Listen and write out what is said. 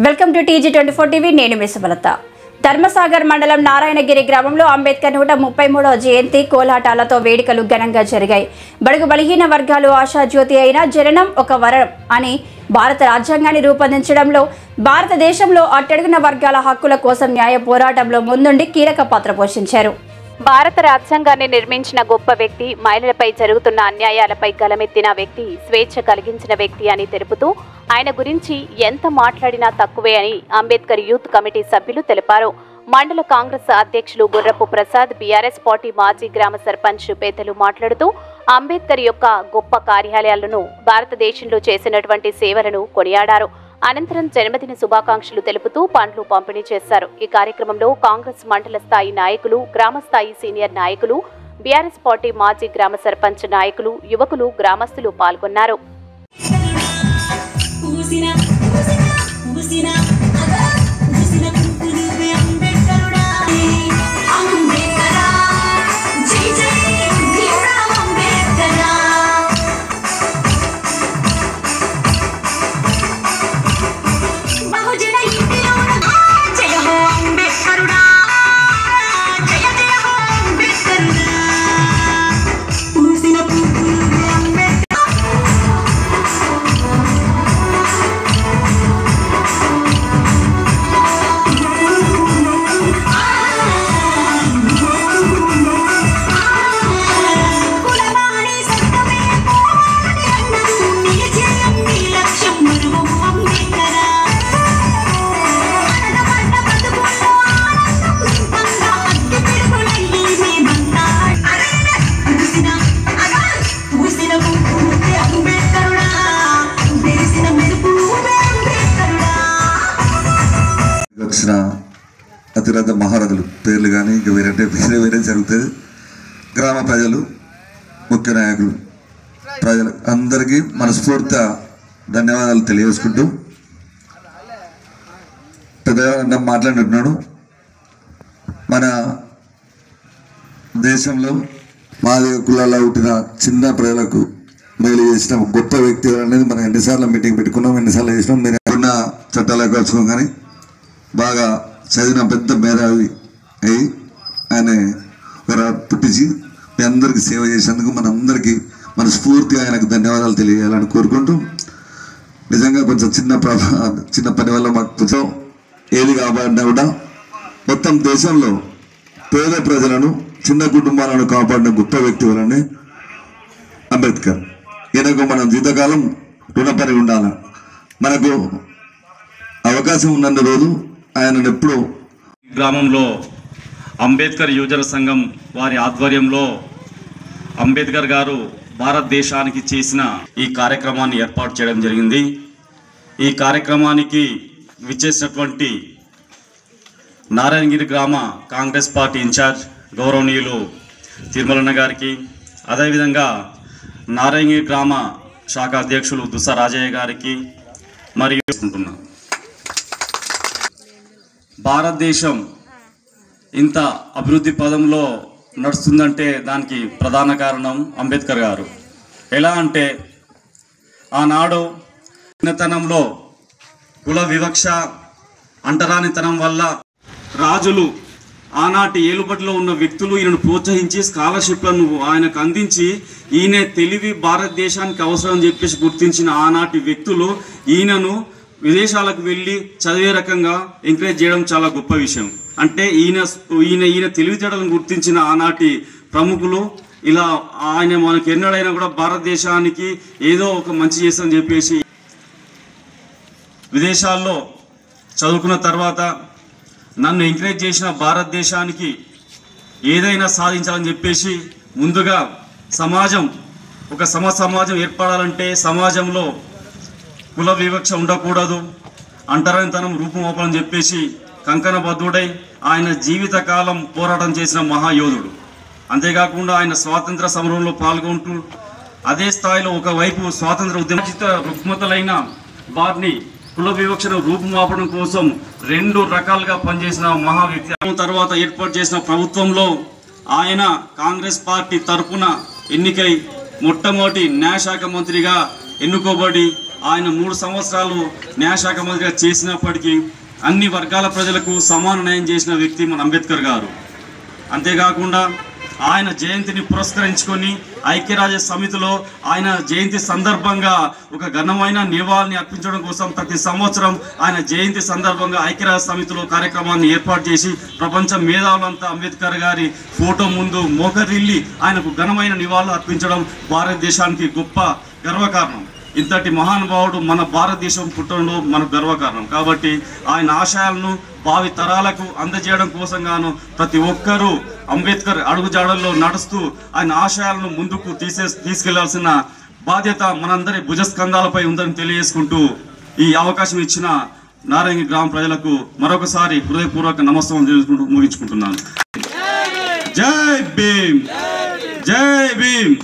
Welcome to TG24 TV. నేను మీ సుమలత. ధర్మసాగర్ మండలం నారాయణగిరి గ్రామంలో అంబేద్కర్ 133వ జయంతి కోలాటాలతో వేడుకలు ఘనంగా జరిగాయి. బడుగు బలహీన వర్గాలు ఆశాజ్యోతి అయిన జననం ఒక వరం అని భారత రాజ్యాంగాన్ని రూపొందించడంలో భారతదేశంలో అట్టడుగున వర్గాల హక్కుల కోసం న్యాయ పోరాటంలో ముందుండి కీలక పాత్ర పోషించారు. భారత రాజ్యాంగాన్ని నిర్మించిన గొప్ప వ్యక్తి, మహిళలపై జరుగుతున్న అన్యాయాలపై గలమెత్తిన వ్యక్తి, స్వేచ్ఛ కలిగించిన వ్యక్తి అని తెలుపుతూ ఆయన గురించి ఎంత మాట్లాడినా తక్కువే అని అంబేద్కర్ యూత్ కమిటీ సభ్యులు తెలిపారు. మండల కాంగ్రెస్ అధ్యక్షులు గుర్రపు ప్రసాద్, బీఆర్ఎస్ పార్టీ మాజీ గ్రామ సర్పంచ్ పేదలు మాట్లాడుతూ అంబేద్కర్ యొక్క గొప్ప కార్యాలయాలను, భారతదేశంలో చేసినటువంటి సేవలను కొనియాడారు. అనంతరం జన్మదిన శుభాకాంక్షలు తెలుపుతూ పండ్లు పంపిణీ చేశారు. ఈ కార్యక్రమంలో కాంగ్రెస్ మండల స్థాయి నాయకులు, గ్రామ స్థాయి సీనియర్ నాయకులు, బీఆర్ఎస్ పార్టీ మాజీ గ్రామ సర్పంచ్ నాయకులు, యువకులు, గ్రామస్తులు పాల్గొన్నారు. అతిరథ మహారథులు పేర్లు కానీ ఇంకా వేరే జరుగుతుంది. గ్రామ ప్రజలు, ముఖ్య నాయకులు, ప్రజలు అందరికీ మనస్ఫూర్తిగా ధన్యవాదాలు తెలియజేసుకుంటూ పెద్దగా మాట్లాడినట్టున్నాడు. మన దేశంలో మాదిగ కులాల్లో పుట్టిన చిన్న ప్రజలకు మేలు చేసిన గొప్ప వ్యక్తి అనేది మనం ఎన్నిసార్లు మీటింగ్ పెట్టుకున్నాం, ఎన్నిసార్లు చేసినాం. మీరు ఉన్న చట్టాలకు కలుసుకోం కానీ బాగా చదివిన పెద్ద మేధావి అయి ఆయన పుట్టించి మీ అందరికీ సేవ చేసేందుకు మనందరికీ మనస్ఫూర్తిగా ఆయనకు ధన్యవాదాలు తెలియజేయాలని కోరుకుంటూ, నిజంగా కొంచెం చిన్న పని వల్ల మాకు కొంచెం ఏది కాపాడినా కూడా మొత్తం దేశంలో పేద ప్రజలను, చిన్న కుటుంబాలను కాపాడిన గొప్ప వ్యక్తి వలనే అంబేద్కర్. ఈయనకు మనం జీవితకాలం రుణపడి ఉండాలి. మనకు అవకాశం ఉన్నన్ని రోజు ఆయన ఎప్పుడు గ్రామంలో అంబేద్కర్ యువజన సంఘం వారి ఆధ్వర్యంలో అంబేద్కర్ గారు భారతదేశానికి చేసిన ఈ కార్యక్రమాన్ని ఏర్పాటు చేయడం జరిగింది. ఈ కార్యక్రమానికి విచ్చేసినటువంటి నారాయణగిరి గ్రామ కాంగ్రెస్ పార్టీ ఇన్ఛార్జ్ గౌరవనీయులు తిరుమలన్న గారికి, అదేవిధంగా నారాయణగిరి గ్రామ శాఖ అధ్యక్షులు దుసా రాజయ్య గారికి మరియు చేసుకుంటున్నాను. భారతదేశం ఇంత అభివృద్ధి పదంలో నడుస్తుందంటే దానికి ప్రధాన కారణం అంబేద్కర్ గారు. ఎలా అంటే ఆనాడు చిన్నతనంలో కుల వివక్ష, అంటరానితనం వల్ల రాజులు, ఆనాటి ఏలుబడిలో ఉన్న వ్యక్తులు ఈయనను ప్రోత్సహించి స్కాలర్షిప్లను ఆయనకు అందించి ఈయన తెలివి భారతదేశానికి అవసరం అని చెప్పేసి గుర్తించిన ఆనాటి వ్యక్తులు ఈయనను విదేశాలకు వెళ్ళి చదివే రకంగా ఎంకరేజ్ చేయడం చాలా గొప్ప విషయం. అంటే ఈయన తెలివితేటలను గుర్తించిన ఆనాటి ప్రముఖులు ఇలా ఆయన మనకి ఎన్నడైనా కూడా భారతదేశానికి ఏదో ఒక మంచి చేస్తామని చెప్పేసి విదేశాల్లో చదువుకున్న తర్వాత నన్ను ఎంకరేజ్ చేసిన భారతదేశానికి ఏదైనా సాధించాలని చెప్పేసి ముందుగా ఒక సమాజం ఏర్పడాలంటే సమాజంలో కుల వివక్ష ఉండకూడదు, అంటరానితనం రూపుమాపాలని చెప్పేసి కంకణబద్ధుడై ఆయన జీవితకాలం పోరాటం చేసిన మహాయోధుడు. అంతేకాకుండా ఆయన స్వాతంత్ర సమరంలో పాల్గొంటూ అదే స్థాయిలో ఒకవైపు స్వాతంత్ర ఉద్యమచిత రుగ్మతలైన వారిని కుల వివక్షను రూపుమాపడం కోసం 2 రకాలుగా పనిచేసిన మహా వ్యక్తి. తర్వాత ఏర్పాటు చేసిన ప్రభుత్వంలో ఆయన కాంగ్రెస్ పార్టీ తరఫున ఎన్నికై మొట్టమొదటి న్యాయశాఖ మంత్రిగా ఎన్నుకోబడి ఆయన 3 సంవత్సరాలు న్యాయశాఖ మంత్రిగా చేసినప్పటికీ అన్ని వర్గాల ప్రజలకు సమాన న్యాయం చేసిన వ్యక్తి మన అంబేద్కర్ గారు. అంతేకాకుండా ఆయన జయంతిని పురస్కరించుకొని ఐక్యరాజ్య సమితిలో ఆయన జయంతి సందర్భంగా ఒక ఘనమైన నివాళిని అర్పించడం కోసం ప్రతి సంవత్సరం ఆయన జయంతి సందర్భంగా ఐక్యరాజ్య సమితిలో కార్యక్రమాన్ని ఏర్పాటు చేసి ప్రపంచ మేధావులంతా అంబేద్కర్ గారి ఫోటో ముందు మోకరిల్లి ఆయనకు ఘనమైన నివాళులు అర్పించడం భారతదేశానికి గొప్ప గర్వకారణం. ఇంతటి మహానుభావుడు మన భారతదేశం పుట్టడంలో మనకు గర్వకారణం. కాబట్టి ఆయన ఆశయాలను భావి తరాలకు అందజేయడం కోసం గాను ప్రతి ఒక్కరూ అంబేద్కర్ అడుగుజాడల్లో నడుస్తూ ఆయన ఆశయాలను ముందుకు తీసుకెళ్లాల్సిన బాధ్యత మనందరి భుజస్కంధాలపై ఉందని తెలియజేసుకుంటూ ఈ అవకాశం ఇచ్చిన నారాయణగిరి గ్రామ ప్రజలకు మరొకసారి హృదయపూర్వక నమస్కారం తెలుసుకుంటూ ముగించుకుంటున్నాను. జై భీమ్, జై భీమ్.